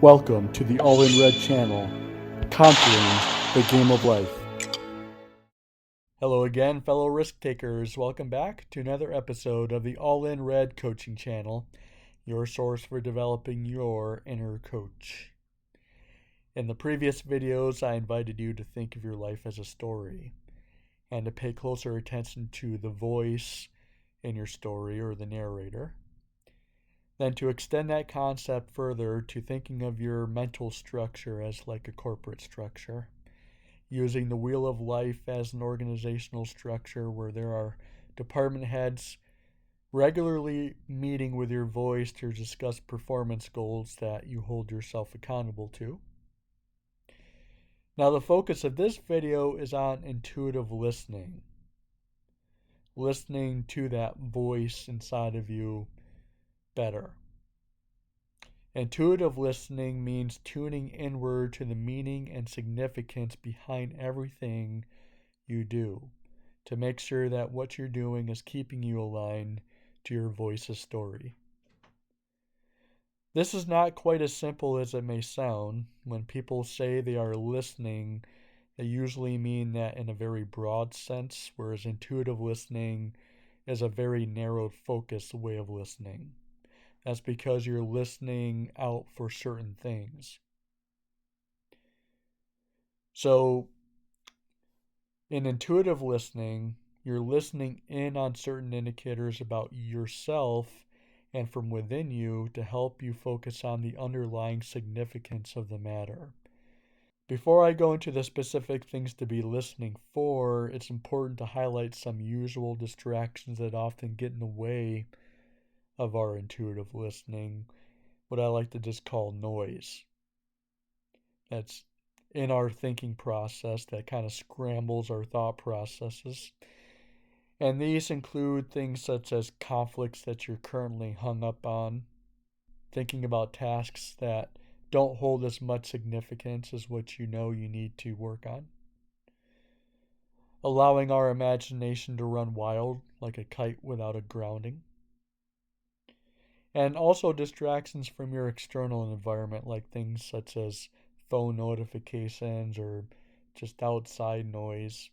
Welcome to the All in Red channel, conquering the game of life. Hello again, fellow risk takers. Welcome back to another episode of the All in Red coaching channel, your source for developing your inner coach. In the previous videos, I invited you to think of your life as a story and to pay closer attention to the voice in your story or the narrator. Then to extend that concept further to thinking of your mental structure as like a corporate structure, using the wheel of life as an organizational structure where there are department heads regularly meeting with your voice to discuss performance goals that you hold yourself accountable to. Now the focus of this video is on intuitive listening. Listening to that voice inside of you better. Intuitive listening means tuning inward to the meaning and significance behind everything you do to make sure that what you're doing is keeping you aligned to your voice's story. This is not quite as simple as it may sound. When people say they are listening, they usually mean that in a very broad sense, whereas intuitive listening is a very narrowed, focused way of listening. That's because you're listening out for certain things. So, in intuitive listening, you're listening in on certain indicators about yourself and from within you to help you focus on the underlying significance of the matter. Before I go into the specific things to be listening for, it's important to highlight some usual distractions that often get in the way of our intuitive listening, what I like to just call noise. That's in our thinking process that kind of scrambles our thought processes. And these include things such as conflicts that you're currently hung up on, thinking about tasks that don't hold as much significance as what you know you need to work on, allowing our imagination to run wild like a kite without a grounding, and also distractions from your external environment like things such as phone notifications or just outside noise.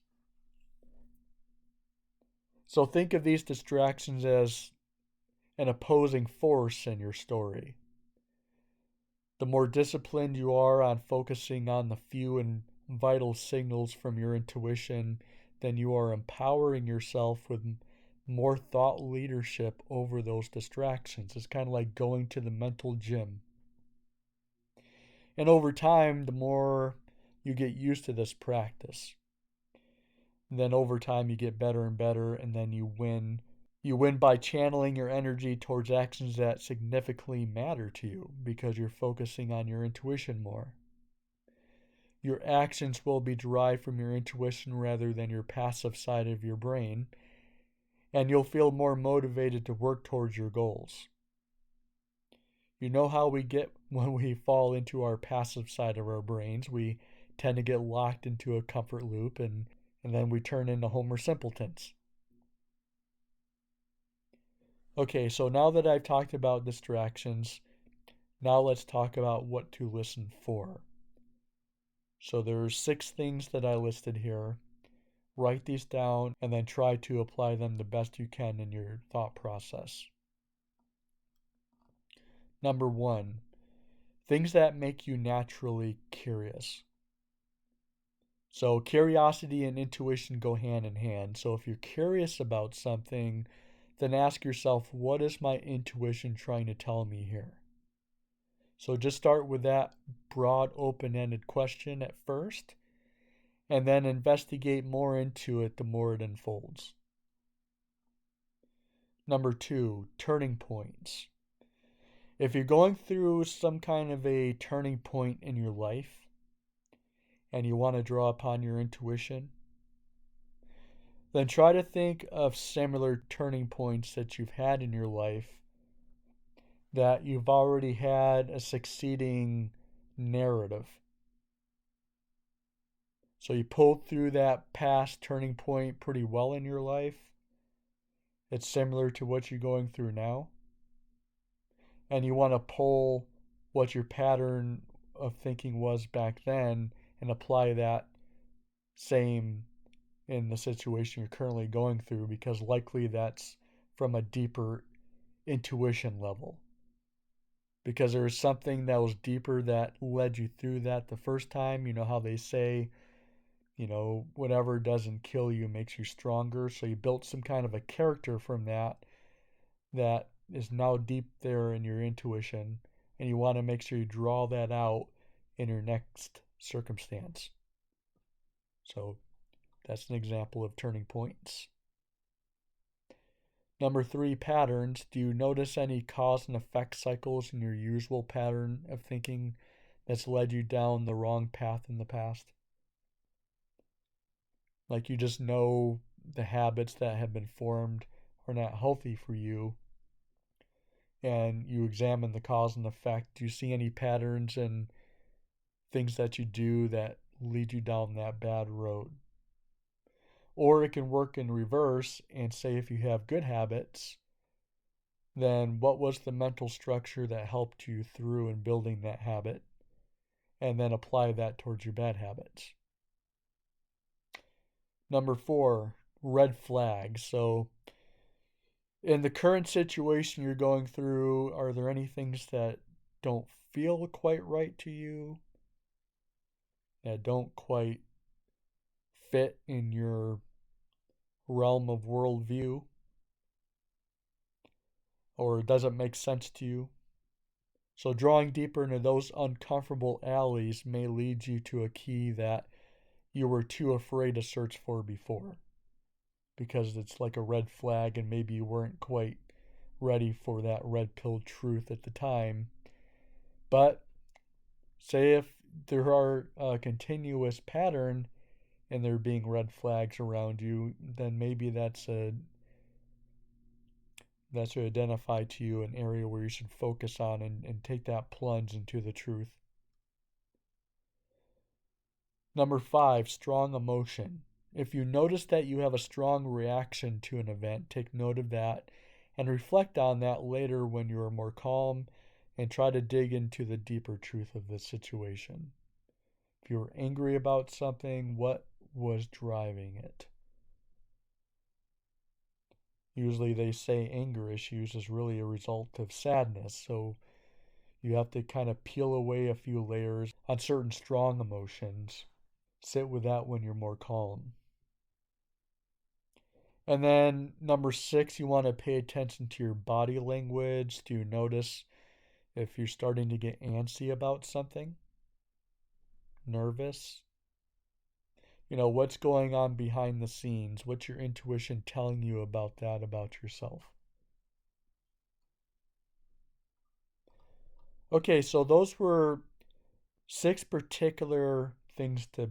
So think of these distractions as an opposing force in your story. The more disciplined you are on focusing on the few and vital signals from your intuition, then you are empowering yourself with more thought leadership over those distractions. It's kind of like going to the mental gym. And over time, the more you get used to this practice, then over time you get better and better, and then you win. You win by channeling your energy towards actions that significantly matter to you because you're focusing on your intuition more. Your actions will be derived from your intuition rather than your passive side of your brain, and you'll feel more motivated to work towards your goals. You know how we get when we fall into our passive side of our brains. We tend to get locked into a comfort loop, and then we turn into Homer simpletons. Okay, so now that I've talked about distractions, now let's talk about what to listen for. So there's 6 things that I listed here. Write these down and then try to apply them the best you can in your thought process. Number 1, things that make you naturally curious. So curiosity and intuition go hand in hand. So if you're curious about something, then ask yourself, what is my intuition trying to tell me here? So just start with that broad, open-ended question at first, and then investigate more into it the more it unfolds. Number 2, turning points. If you're going through some kind of a turning point in your life and you want to draw upon your intuition, then try to think of similar turning points that you've had in your life that you've already had a succeeding narrative. So you pulled through that past turning point pretty well in your life. It's similar to what you're going through now. And you want to pull what your pattern of thinking was back then and apply that same in the situation you're currently going through, because likely that's from a deeper intuition level. Because there was something that was deeper that led you through that the first time. You know how they say, whatever doesn't kill you makes you stronger. So you built some kind of a character from that is now deep there in your intuition, and you want to make sure you draw that out in your next circumstance. So that's an example of turning points. Number 3, patterns. Do you notice any cause and effect cycles in your usual pattern of thinking that's led you down the wrong path in the past? Like you just know the habits that have been formed are not healthy for you, and you examine the cause and effect. Do you see any patterns and things that you do that lead you down that bad road? Or it can work in reverse and say, if you have good habits, then what was the mental structure that helped you through in building that habit? And then apply that towards your bad habits. Number 4, red flags. So in the current situation you're going through, are there any things that don't feel quite right to you, that don't quite fit in your realm of worldview, or doesn't make sense to you? So drawing deeper into those uncomfortable alleys may lead you to a key that you were too afraid to search for before, because it's like a red flag and maybe you weren't quite ready for that red pill truth at the time. But say if there are a continuous pattern and there being red flags around you, then maybe that should identify to you an area where you should focus on and take that plunge into the truth. Number 5, strong emotion. If you notice that you have a strong reaction to an event, take note of that and reflect on that later when you are more calm, and try to dig into the deeper truth of the situation. If you were angry about something, what was driving it? Usually they say anger issues is really a result of sadness, so you have to kind of peel away a few layers on certain strong emotions. Sit with that when you're more calm. And then number 6, you want to pay attention to your body language. Do you notice if you're starting to get antsy about something? Nervous? What's going on behind the scenes? What's your intuition telling you about that, about yourself? Okay, so those were 6 particular things to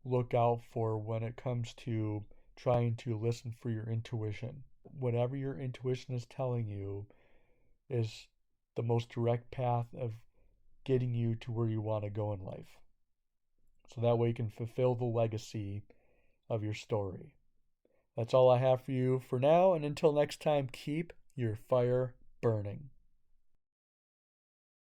look out for when it comes to trying to listen for your intuition. Whatever your intuition is telling you is the most direct path of getting you to where you want to go in life. So that way you can fulfill the legacy of your story. That's all I have for you for now, and until next time, keep your fire burning.